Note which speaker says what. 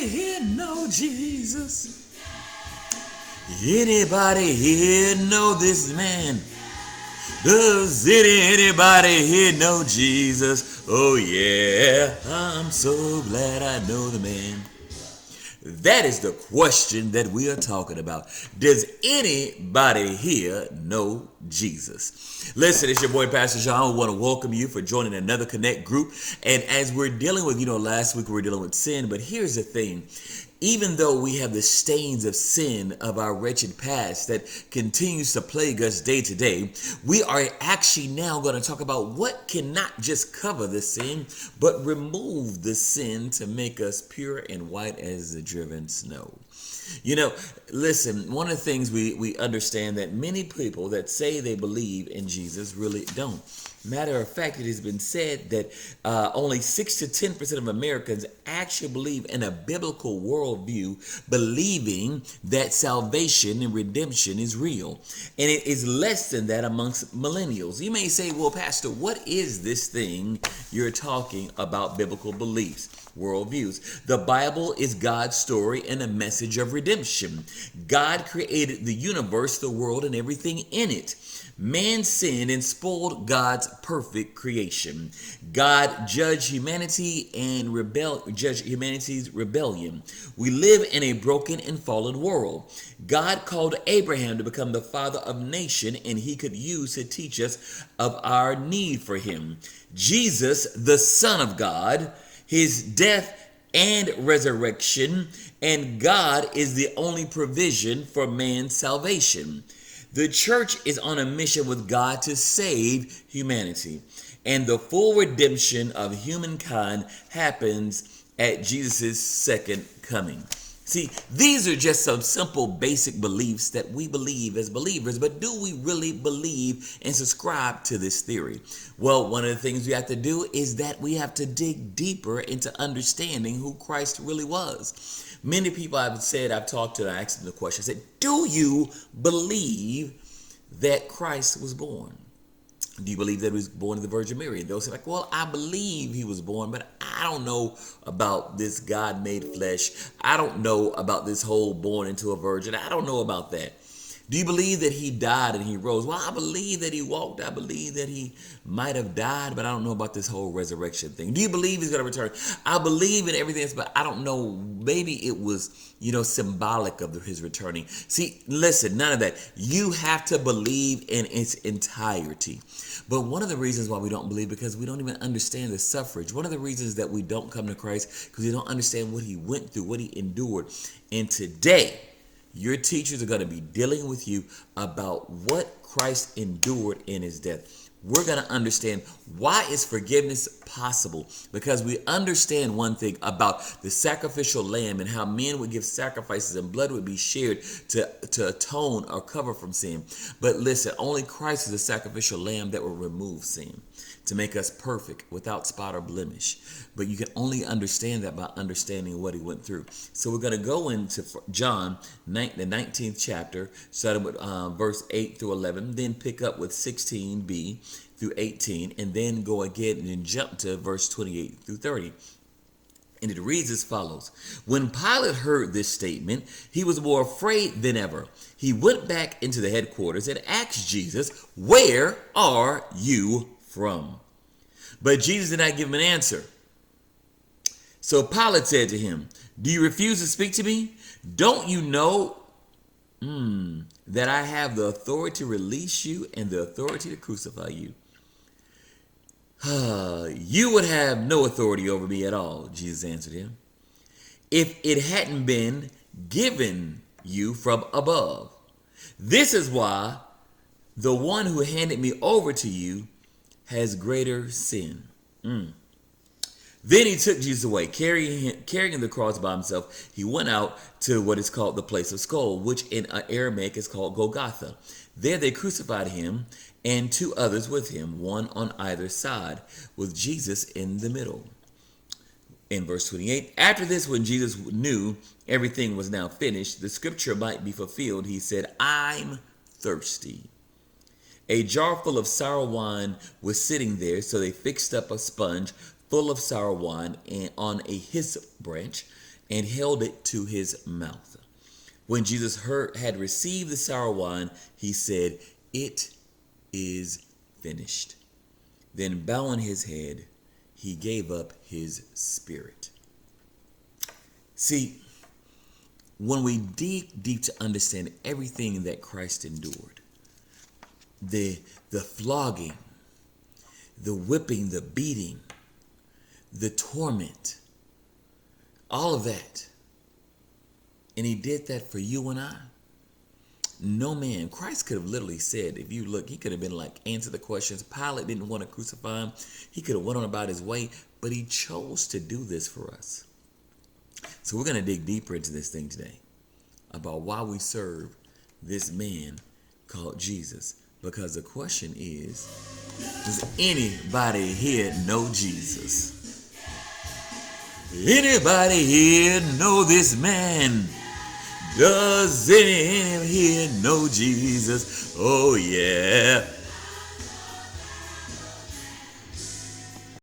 Speaker 1: here know Jesus? Anybody here know this man? Does anybody here know Jesus? Oh yeah, I'm so glad I know the man. That is the question that we are talking about. Does anybody here know Jesus? Listen, it's your boy Pastor John. I want to welcome you for joining another Connect group. And as we're dealing with, last week we were dealing with sin, but here's the thing. Even though we have the stains of sin of our wretched past that continues to plague us day to day, we are actually now going to talk about what can not just cover the sin, but remove the sin to make us pure and white as the driven snow. Listen, one of the things we understand that many people that say they believe in Jesus really don't. Matter of fact, it has been said that only 6 to 10% of Americans actually believe in a biblical worldview, believing that salvation and redemption is real. And it is less than that amongst millennials. You may say, well, Pastor, what is this thing you're talking about biblical beliefs? Worldviews. The Bible is God's story and a message of redemption. God created the universe, the world, and everything in it. Man sinned and spoiled God's perfect creation. God judged humanity and judged humanity's rebellion. We live in a broken and fallen world. God called Abraham to become the father of nation, and he could use to teach us of our need for him. Jesus, the Son of God, his death and resurrection, and God is the only provision for man's salvation. The church is on a mission with God to save humanity, and the full redemption of humankind happens at Jesus' second coming. See, these are just some simple basic beliefs that we believe as believers, but do we really believe and subscribe to this theory? Well, one of the things we have to do is that we have to dig deeper into understanding who Christ really was. Many people I've talked to, I asked them the question, I said, do you believe that Christ was born? Do you believe that he was born of the Virgin Mary? They'll say, well, I believe he was born, but I don't know about this God made flesh. I don't know about this whole born into a virgin. I don't know about that. Do you believe that he died and he rose? Well, I believe that he walked. I believe that he might have died, but I don't know about this whole resurrection thing. Do you believe he's going to return? I believe in everything else, but I don't know. Maybe it was, symbolic of his returning. See, listen, none of that. You have to believe in its entirety. But one of the reasons why we don't believe, because we don't even understand the suffrage. One of the reasons that we don't come to Christ, because we don't understand what he went through, what he endured. And today, your teachers are going to be dealing with you about what Christ endured in his death. We're going to understand why is forgiveness possible, because we understand one thing about the sacrificial lamb and how men would give sacrifices and blood would be shared to atone or cover from sin. But listen, only Christ is the sacrificial lamb that will remove sin, to make us perfect without spot or blemish. But you can only understand that by understanding what he went through. So we're going to go into John, the 19th chapter, starting with verse 8 through 11, then pick up with 16b through 18, and then go again and then jump to verse 28 through 30. And it reads as follows. When Pilate heard this statement, he was more afraid than ever. He went back into the headquarters and asked Jesus, "Where are you from?" But Jesus did not give him an answer. So Pilate said to him, "Do you refuse to speak to me? Don't you know that I have the authority to release you and the authority to crucify you?" "You would have no authority over me at all," Jesus answered him, "if it hadn't been given you from above. This is why the one who handed me over to you has greater sin." Then he took Jesus away, carrying the cross by himself. He went out to what is called the place of skull, which in Aramaic is called Golgotha. There they crucified him and two others with him, one on either side, with Jesus in the middle. In verse 28, after this, when Jesus knew everything was now finished, the scripture might be fulfilled, he said, "I'm thirsty." A jar full of sour wine was sitting there, so they fixed up a sponge full of sour wine and on a hyssop branch and held it to his mouth. When Jesus had received the sour wine, he said, "It is finished." Then bowing his head, he gave up his spirit. See, when we dig deep to understand everything that Christ endured, the flogging, the whipping, the beating, the torment, all of that, and he did that for you and I. No man, Christ could have literally said, if you look, he could have been like, answer the questions. Pilate didn't want to crucify him. He could have went on about his way, but he chose to do this for us. So we're going to dig deeper into this thing today about why we serve this man called Jesus. Because the question is, does anybody here know Jesus? Anybody here know this man? Does anyone here know Jesus? Oh yeah.